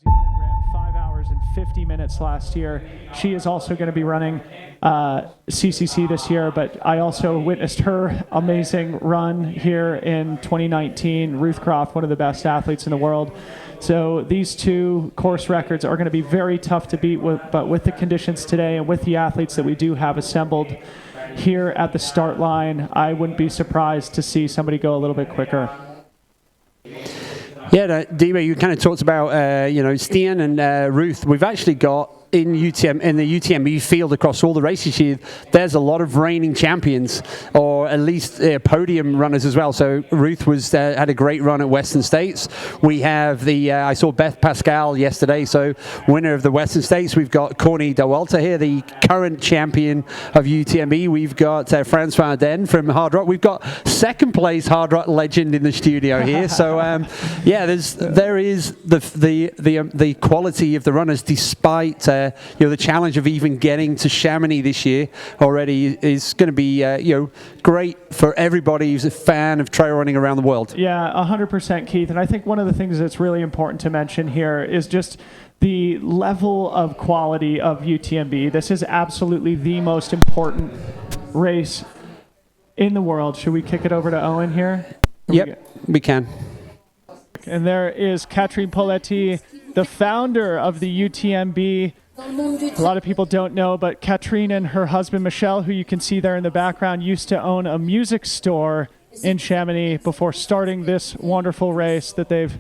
Zealand ran 5 hours and 50 minutes last year. She is also going to be running CCC this year, but I also witnessed her amazing run here in 2019. Ruth Croft, one of the best athletes in the world. So these two course records are going to be very tough to beat, but with the conditions today and with the athletes that we do have assembled here at the start line, I wouldn't be surprised to see somebody go a little bit quicker. Yeah, Dima, you kind of talked about, Stian and Ruth. We've actually got in the UTMB field across all the races here, there's a lot of reigning champions, or at least podium runners as well. So Ruth had a great run at Western States. We have I saw Beth Pascal yesterday, so winner of the Western States. We've got Corny Dawalta here, the current champion of UTMB. We've got Francois Den from Hard Rock. We've got second place Hard Rock legend in the studio here. So there is the quality of the runners, despite the challenge of even getting to Chamonix this year already is going to be great for everybody who's a fan of trail running around the world. Yeah, 100%, Keith. And I think one of the things that's really important to mention here is just the level of quality of UTMB. This is absolutely the most important race in the world. Should we kick it over to Owen here? Yep, we can. And there is Catherine Poletti, the founder of the UTMB. A lot of people don't know, but Catherine and her husband Michel, who you can see there in the background, used to own a music store in Chamonix before starting this wonderful race that they've,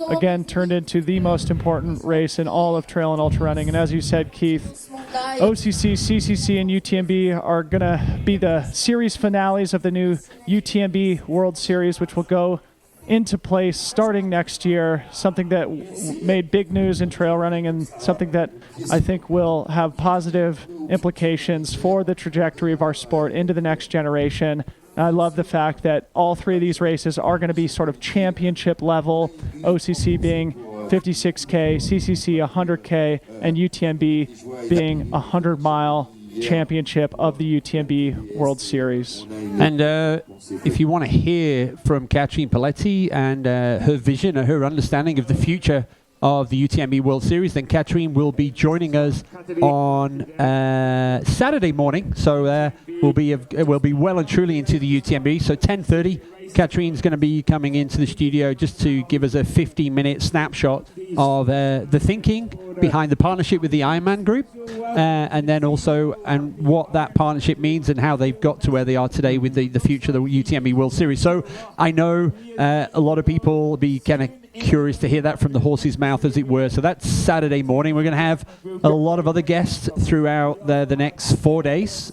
again, turned into the most important race in all of trail and ultra running. And as you said, Keith, OCC, CCC, and UTMB are going to be the series finales of the new UTMB World Series, which will go into place starting next year, something that made big news in trail running and something that I think will have positive implications for the trajectory of our sport into the next generation. And I love the fact that all three of these races are going to be sort of championship level, OCC being 56K, CCC 100K, and UTMB being 100-mile championship of the UTMB World Series. And if you want to hear from Catherine Poletti and her vision or her understanding of the future of the UTMB World Series, then Catherine will be joining us on Saturday morning. So we'll be well and truly into the UTMB. So 10:30. Catherine's going to be coming into the studio just to give us a 15-minute snapshot of the thinking behind the partnership with the Ironman group, and then also what that partnership means and how they've got to where they are today with the future of the UTMB World Series. So I know a lot of people will be kind of curious to hear that from the horse's mouth, as it were. So that's Saturday morning. We're going to have a lot of other guests throughout the next 4 days.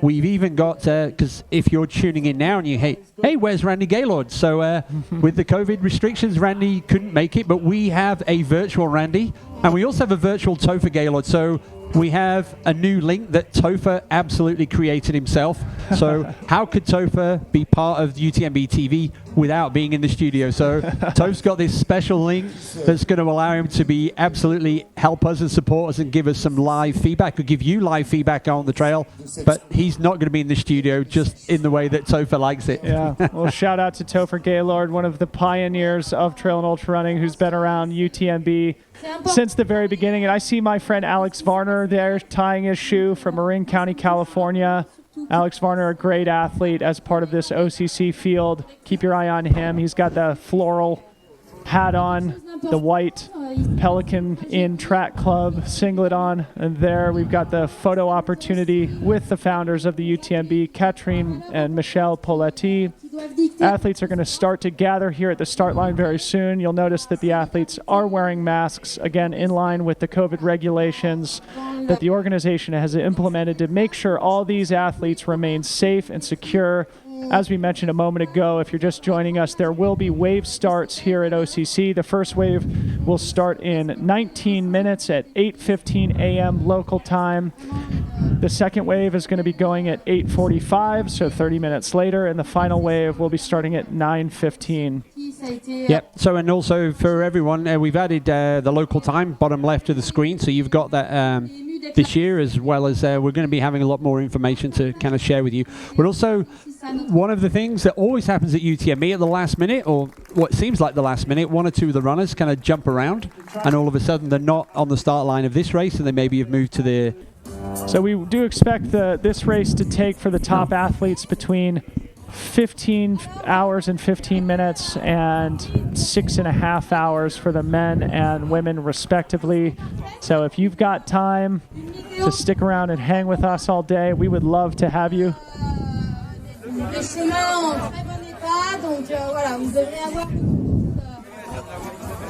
We've even got, because if you're tuning in now and you hey, where's Randy Gaylord? So with the COVID restrictions, Randy couldn't make it, but we have a virtual Randy, and we also have a virtual Topher Gaylord. So we have a new link that Topher absolutely created himself. So how could Topher be part of UTMB TV without being in the studio? So Toph's got this special link that's going to allow him to be absolutely help us and support us and give us some live feedback, or give you live feedback on the trail. But he's not going to be in the studio, just in the way that Topher likes it. Yeah, well, shout out to Topher Gaylord, one of the pioneers of trail and ultra running, who's been around UTMB since the very beginning. And I see my friend Alex Varner there tying his shoe from Marin County, California. Alex Varner, a great athlete as part of this OCC field. Keep your eye on him. He's got the floral hat on, the white Pelican in Track Club singlet on, and there we've got the photo opportunity with the founders of the UTMB, Catherine and Michel Poletti. Athletes are going to start to gather here at the start line very soon. You'll notice that the athletes are wearing masks, again, in line with the COVID regulations that the organization has implemented to make sure all these athletes remain safe and secure. As we mentioned a moment ago, if you're just joining us, there will be wave starts here at OCC. The first wave will start in 19 minutes at 8:15 a.m. local time. The second wave is going to be going at 8:45, so 30 minutes later, and the final wave will be starting at 9:15. Yep. So, and also for everyone, we've added the local time, bottom left of the screen, so you've got that this year, as well as we're going to be having a lot more information to kind of share with you. We're also one of the things that always happens at UTMB at the last minute, or what seems like the last minute, one or two of the runners kind of jump around, and all of a sudden they're not on the start line of this race, and they maybe have moved to the... So we do expect this race to take for the top athletes between 15 hours and 15 minutes and 6.5 hours for the men and women respectively. So if you've got time to stick around and hang with us all day, we would love to have you.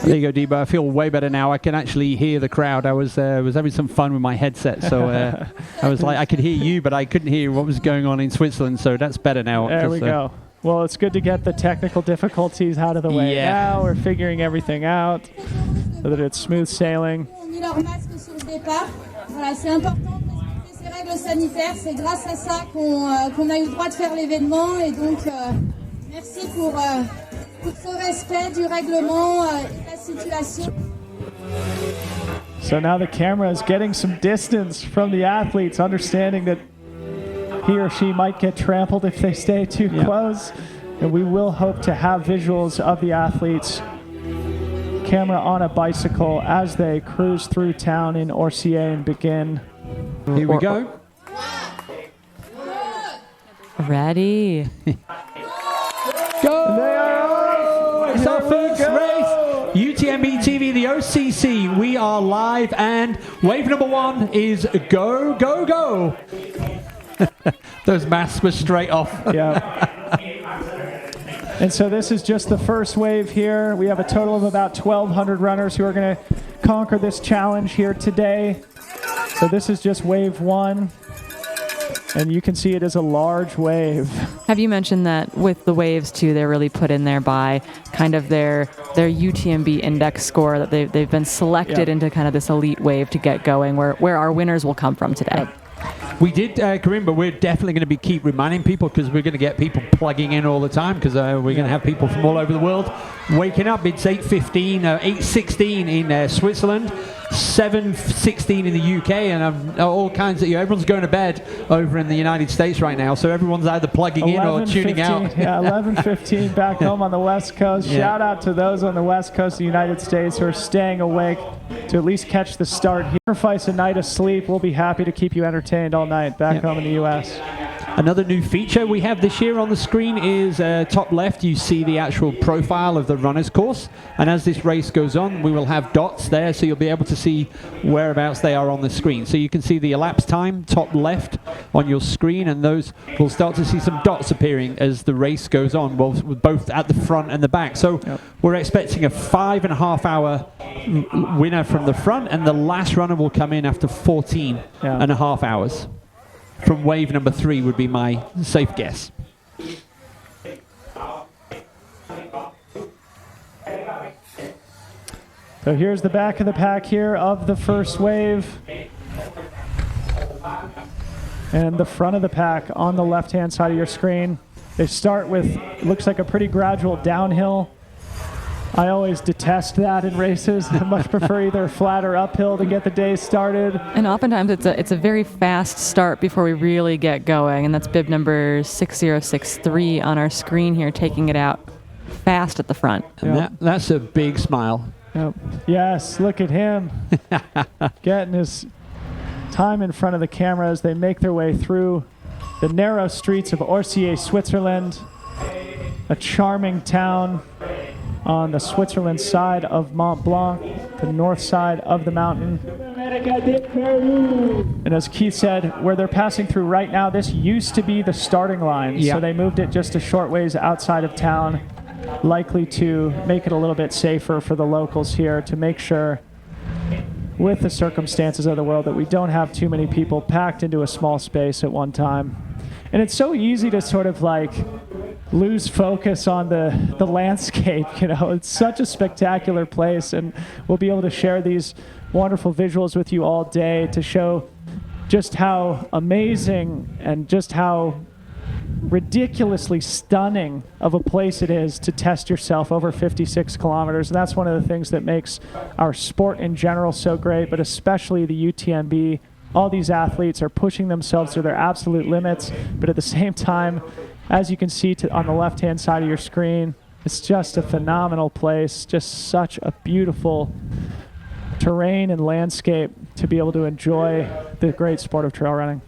There you go, Deba. I feel way better now. I can actually hear the crowd. I was having some fun with my headset, so I was like, I could hear you, but I couldn't hear what was going on in Switzerland, so that's better now. There we go. Well, it's good to get the technical difficulties out of the way. Now we're figuring everything out so that it's smooth sailing. Règles sanitaires, c'est grâce à ça qu'on a eu le droit de faire l'événement et donc merci pour ce respect du règlement et de la situation. So now the camera is getting some distance from the athletes, understanding that he or she might get trampled if they stay too close, and we will hope to have visuals of the athletes. Camera on a bicycle as they cruise through town in Orsière and begin. Here we go. Ready. Go! They are off! It's our first race. UTMB TV, the OCC. We are live, and wave number 1 is go, go, go. Those masks were straight off. Yeah. And so this is just the first wave here. We have a total of about 1,200 runners who are going to conquer this challenge here today. So this is just wave 1. And you can see it is a large wave. Have you mentioned that with the waves too, they're really put in there by kind of their UTMB index score, that they've been selected into kind of this elite wave to get going, where our winners will come from today. We did, Corinne, but we're definitely going to keep reminding people, because we're going to get people plugging in all the time, because we're going to have people from all over the world waking up. It's 8:16 in Switzerland, 7:16 in the UK, and all kinds of, everyone's going to bed over in the United States right now, so everyone's either plugging in or tuning out. Yeah, 11:15 back home on the West Coast. Shout out to those on the West Coast of the United States who are staying awake to at least catch the start. Sacrifice a night of sleep. We'll be happy to keep you entertained all night back home in the U.S. Another new feature we have this year on the screen is top left, you see the actual profile of the runner's course, and as this race goes on, we will have dots there, so you'll be able to see whereabouts they are on the screen. So you can see the elapsed time top left on your screen, and those will start to see some dots appearing as the race goes on, both at the front and the back. So we're expecting a 5.5 hour winner from the front, and the last runner will come in after 14.5 hours. From wave number 3 would be my safe guess. So here's the back of the pack here of the first wave. And the front of the pack on the left-hand side of your screen. They start with, looks like a pretty gradual downhill. I always detest that in races. I much prefer either flat or uphill to get the day started. And oftentimes it's a very fast start before we really get going, and that's bib number 6063 on our screen here, taking it out fast at the front. And that's a big smile. Yes, look at him getting his time in front of the camera as they make their way through the narrow streets of Orsière, Switzerland, a charming town on the Switzerland side of Mont-Blanc, the north side of the mountain. And as Keith said, where they're passing through right now, this used to be the starting line. So they moved it just a short ways outside of town, likely to make it a little bit safer for the locals here, to make sure, with the circumstances of the world, that we don't have too many people packed into a small space at one time. And it's so easy to sort of like lose focus on the landscape, It's such a spectacular place, and we'll be able to share these wonderful visuals with you all day to show just how amazing and just how ridiculously stunning of a place it is to test yourself over 56 kilometers. And that's one of the things that makes our sport in general so great, but especially the UTMB. All these athletes are pushing themselves to their absolute limits, but at the same time, As you can see on the left-hand side of your screen, it's just a phenomenal place, just such a beautiful terrain and landscape to be able to enjoy the great sport of trail running.